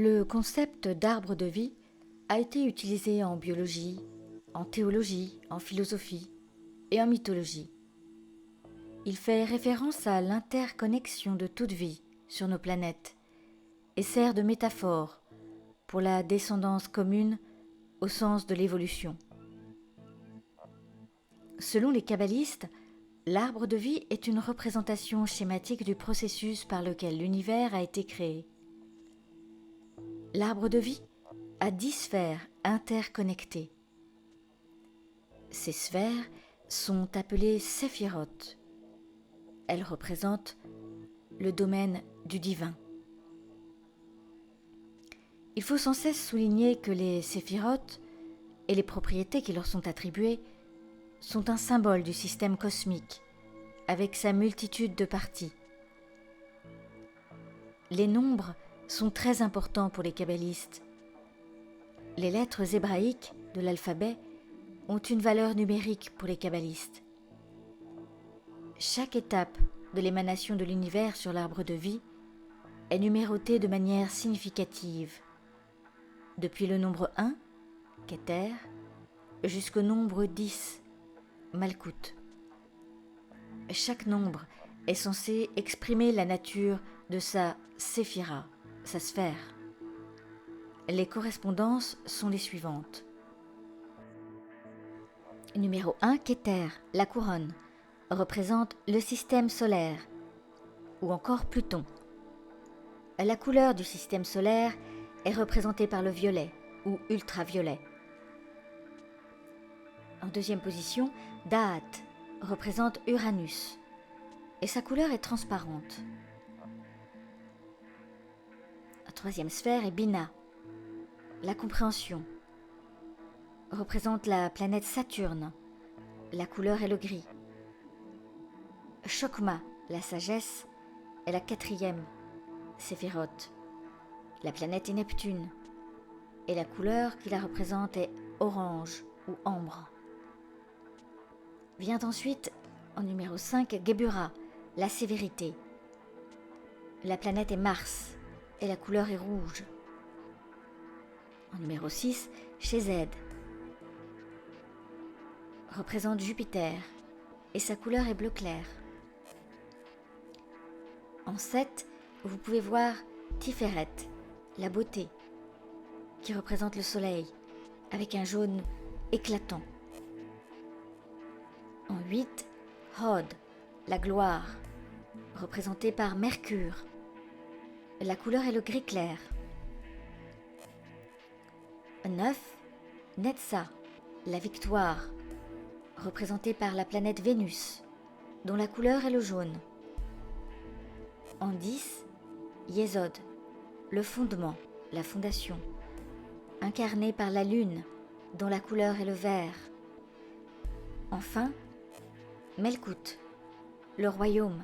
Le concept d'arbre de vie a été utilisé en biologie, en théologie, en philosophie et en mythologie. Il fait référence à l'interconnexion de toute vie sur nos planètes et sert de métaphore pour la descendance commune au sens de l'évolution. Selon les kabbalistes, l'arbre de vie est une représentation schématique du processus par lequel l'univers a été créé. L'arbre de vie a 10 sphères interconnectées. Ces sphères sont appelées séphirotes. Elles représentent le domaine du divin. Il faut sans cesse souligner que les séphirotes et les propriétés qui leur sont attribuées sont un symbole du système cosmique, avec sa multitude de parties. Les nombres sont très importants pour les kabbalistes. Les lettres hébraïques de l'alphabet ont une valeur numérique pour les kabbalistes. Chaque étape de l'émanation de l'univers sur l'arbre de vie est numérotée de manière significative, depuis le nombre 1, Keter, jusqu'au nombre 10, Malkout. Chaque nombre est censé exprimer la nature de sa séphira, sa sphère. Les correspondances sont les suivantes. Numéro 1, Keter, la couronne, représente le système solaire, ou encore Pluton. La couleur du système solaire est représentée par le violet ou ultraviolet. En deuxième position, Da'at représente Uranus, et sa couleur est transparente. La troisième sphère est Bina, la compréhension, représente la planète Saturne, la couleur est le gris. Chokma, la sagesse, est la quatrième séphirote. La planète est Neptune, et la couleur qui la représente est orange ou ambre. Vient ensuite, en numéro 5, Gebura, la sévérité. La planète est Mars, et la couleur est rouge. En numéro 6, Shezed, représente Jupiter, et sa couleur est bleu clair. En 7, vous pouvez voir Tiferet, la beauté, qui représente le soleil, avec un jaune éclatant. En 8, Hod, la gloire, représentée par Mercure. La couleur est le gris clair. 9, Netsa, la victoire, représentée par la planète Vénus, dont la couleur est le jaune. En 10, Yesod, le fondement, la fondation, incarné par la lune, dont la couleur est le vert. Enfin, Melkout, le royaume,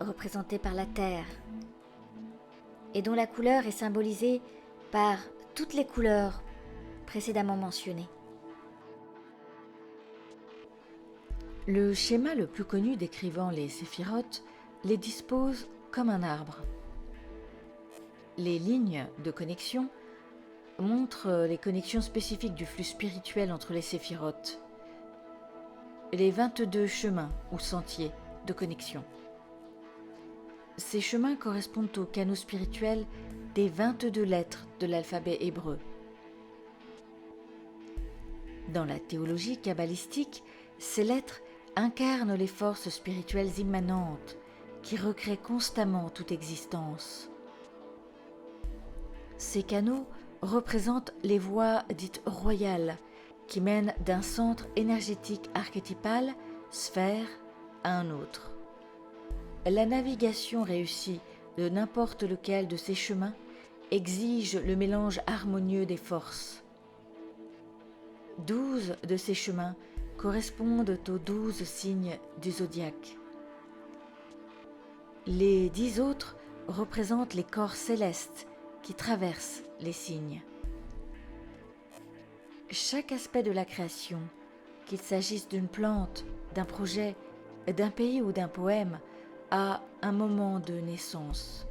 représenté par la terre, et dont la couleur est symbolisée par toutes les couleurs précédemment mentionnées. Le schéma le plus connu décrivant les séphirotes les dispose comme un arbre. Les lignes de connexion montrent les connexions spécifiques du flux spirituel entre les séphirotes, les 22 chemins ou sentiers de connexion. Ces chemins correspondent aux canaux spirituels des 22 lettres de l'alphabet hébreu. Dans la théologie kabbalistique, ces lettres incarnent les forces spirituelles immanentes qui recréent constamment toute existence. Ces canaux représentent les voies dites royales qui mènent d'un centre énergétique archétypal, sphère, à un autre. La navigation réussie de n'importe lequel de ces chemins exige le mélange harmonieux des forces. 12 de ces chemins correspondent aux 12 signes du zodiaque. Les 10 autres représentent les corps célestes qui traversent les signes. Chaque aspect de la création, qu'il s'agisse d'une plante, d'un projet, d'un pays ou d'un poème, a un moment de naissance.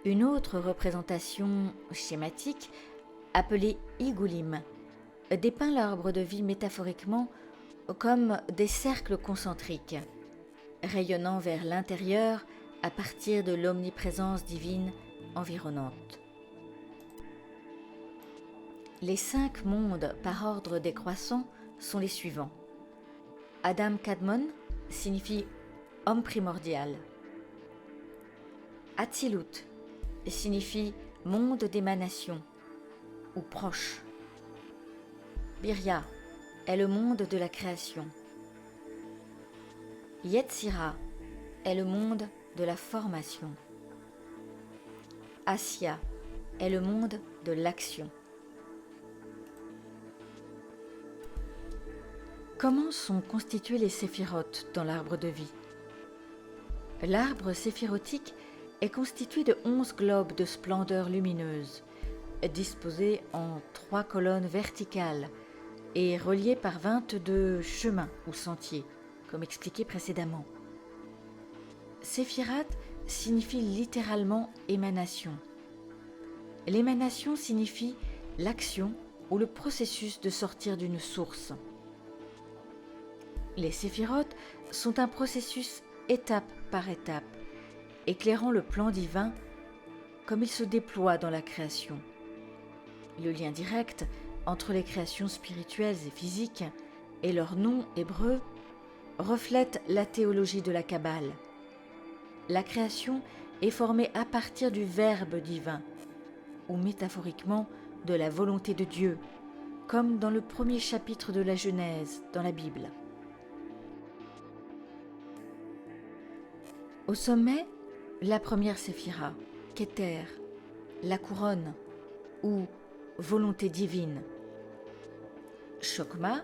Une autre représentation schématique, appelée Igulim, dépeint l'arbre de vie métaphoriquement comme des cercles concentriques, rayonnant vers l'intérieur à partir de l'omniprésence divine environnante. Les 5 mondes par ordre décroissant sont les suivants. Adam Kadmon signifie homme primordial. Atzilut signifie monde d'émanation ou proche. Birya est le monde de la création. Yetzira est le monde de la formation. Asya est le monde de l'action. Comment sont constituées les séphirotes dans l'arbre de vie? L'arbre séphirotique est constitué de 11 globes de splendeur lumineuse, disposés en 3 colonnes verticales et reliés par 22 chemins ou sentiers, comme expliqué précédemment. Séphirat signifie littéralement émanation. L'émanation signifie l'action ou le processus de sortir d'une source. Les séphirotes sont un processus étape par étape, éclairant le plan divin comme il se déploie dans la création. Le lien direct entre les créations spirituelles et physiques et leur nom hébreu reflète la théologie de la Kabbale. La création est formée à partir du Verbe divin, ou métaphoriquement de la volonté de Dieu, comme dans le premier chapitre de la Genèse dans la Bible. Au sommet, la première séphira, Keter, la couronne, ou volonté divine. Chokma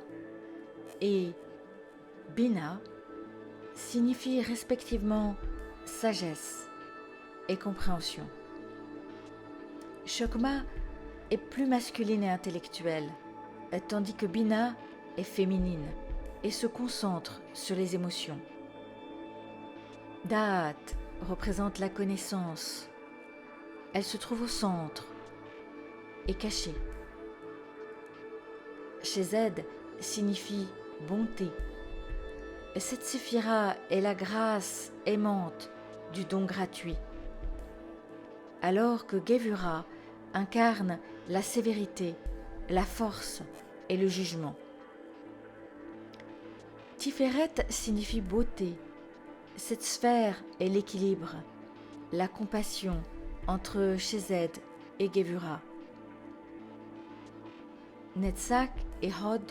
et Bina signifient respectivement sagesse et compréhension. Chokma est plus masculine et intellectuelle, tandis que Bina est féminine et se concentre sur les émotions. Da'at représente la connaissance. Elle se trouve au centre et cachée. Shezed signifie bonté. Cette séphira est la grâce aimante du don gratuit, alors que Gevura incarne la sévérité, la force et le jugement. Tiferet signifie beauté. Cette sphère est l'équilibre, la compassion entre Shezed et Gevura. Netzach et Hod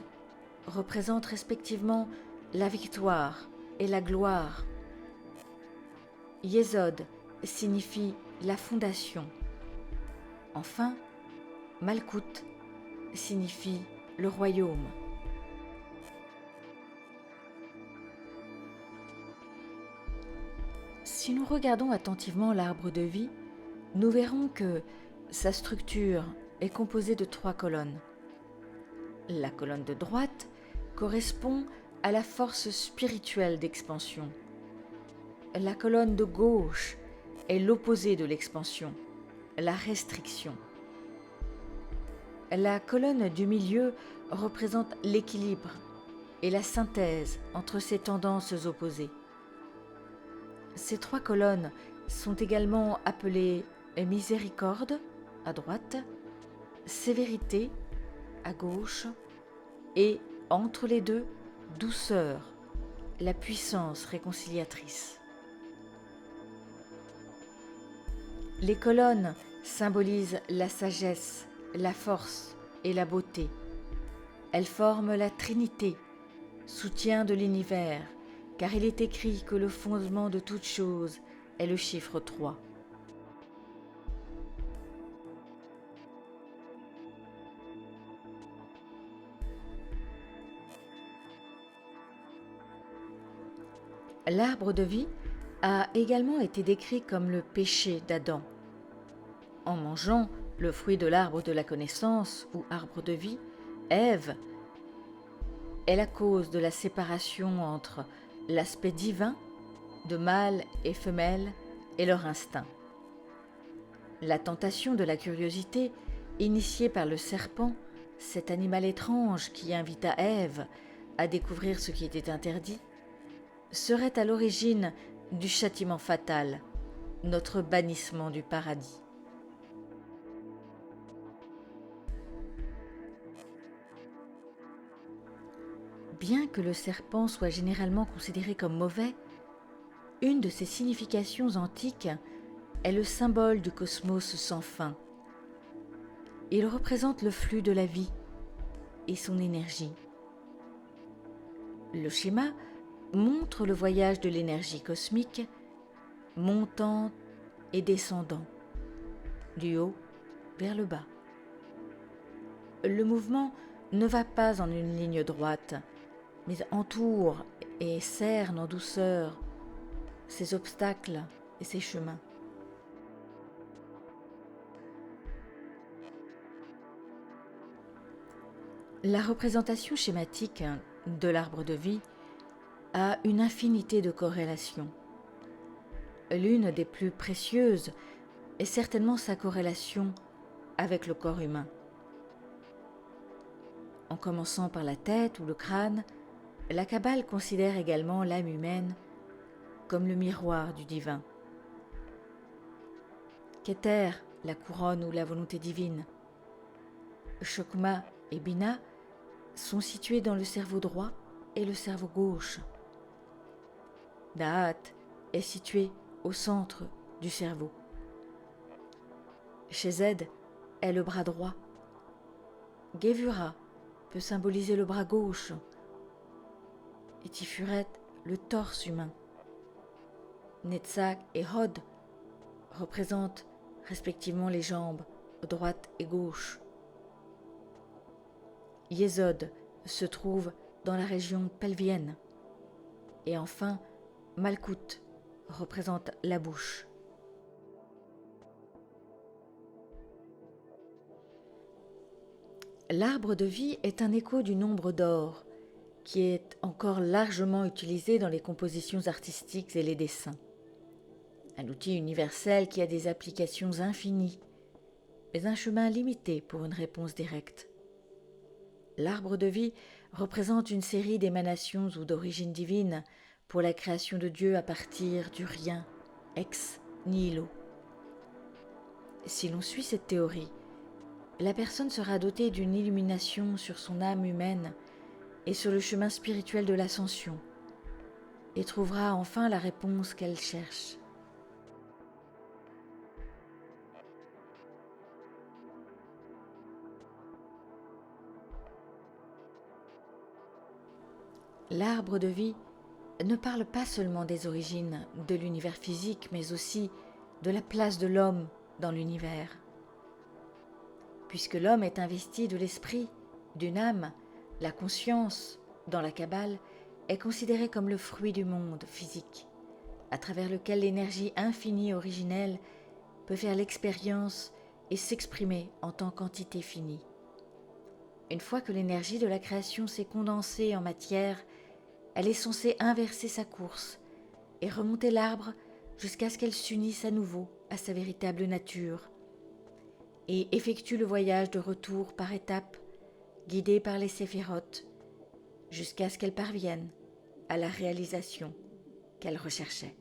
représentent respectivement la victoire et la gloire. Yesod signifie la fondation. Enfin, Malkout signifie le royaume. Si nous regardons attentivement l'arbre de vie, nous verrons que sa structure est composée de 3 colonnes. La colonne de droite correspond à la force spirituelle d'expansion. La colonne de gauche est l'opposé de l'expansion, la restriction. La colonne du milieu représente l'équilibre et la synthèse entre ces tendances opposées. Ces 3 colonnes sont également appelées miséricorde à droite, sévérité à gauche et, entre les deux, douceur, la puissance réconciliatrice. Les colonnes symbolisent la sagesse, la force et la beauté. Elles forment la Trinité, soutien de l'univers, car il est écrit que le fondement de toute chose est le chiffre 3. L'arbre de vie a également été décrit comme le péché d'Adam. En mangeant le fruit de l'arbre de la connaissance ou arbre de vie, Ève est la cause de la séparation entre l'aspect divin de mâle et femelle et leur instinct. La tentation de la curiosité, initiée par le serpent, cet animal étrange qui invita Ève à découvrir ce qui était interdit, serait à l'origine du châtiment fatal, notre bannissement du paradis. Bien que le serpent soit généralement considéré comme mauvais, une de ses significations antiques est le symbole du cosmos sans fin. Il représente le flux de la vie et son énergie. Le schéma montre le voyage de l'énergie cosmique, montant et descendant, du haut vers le bas. Le mouvement ne va pas en une ligne droite, mais entoure et cerne en douceur ses obstacles et ses chemins. La représentation schématique de l'arbre de vie a une infinité de corrélations. L'une des plus précieuses est certainement sa corrélation avec le corps humain. En commençant par la tête ou le crâne, la Kabbale considère également l'âme humaine comme le miroir du divin. Keter, la couronne ou la volonté divine. Chokma et Bina sont situés dans le cerveau droit et le cerveau gauche. Da'at est situé au centre du cerveau. Chesed est le bras droit. Gevura peut symboliser le bras gauche. Et Tifuret, le torse humain. Netzach et Hod représentent respectivement les jambes droite et gauche. Yesod se trouve dans la région pelvienne. Et enfin, Malkout représente la bouche. L'arbre de vie est un écho du nombre d'or, qui est encore largement utilisé dans les compositions artistiques et les dessins. Un outil universel qui a des applications infinies, mais un chemin limité pour une réponse directe. L'arbre de vie représente une série d'émanations ou d'origine divine pour la création de Dieu à partir du rien, ex nihilo. Si l'on suit cette théorie, la personne sera dotée d'une illumination sur son âme humaine et sur le chemin spirituel de l'ascension, et trouvera enfin la réponse qu'elle cherche. L'arbre de vie ne parle pas seulement des origines de l'univers physique, mais aussi de la place de l'homme dans l'univers. Puisque l'homme est investi de l'esprit, d'une âme, la conscience, dans la Kabbale, est considérée comme le fruit du monde physique, à travers lequel l'énergie infinie originelle peut faire l'expérience et s'exprimer en tant qu'entité finie. Une fois que l'énergie de la création s'est condensée en matière, elle est censée inverser sa course et remonter l'arbre jusqu'à ce qu'elle s'unisse à nouveau à sa véritable nature et effectue le voyage de retour par étapes, guidée par les séphirotes, jusqu'à ce qu'elle parvienne à la réalisation qu'elle recherchait.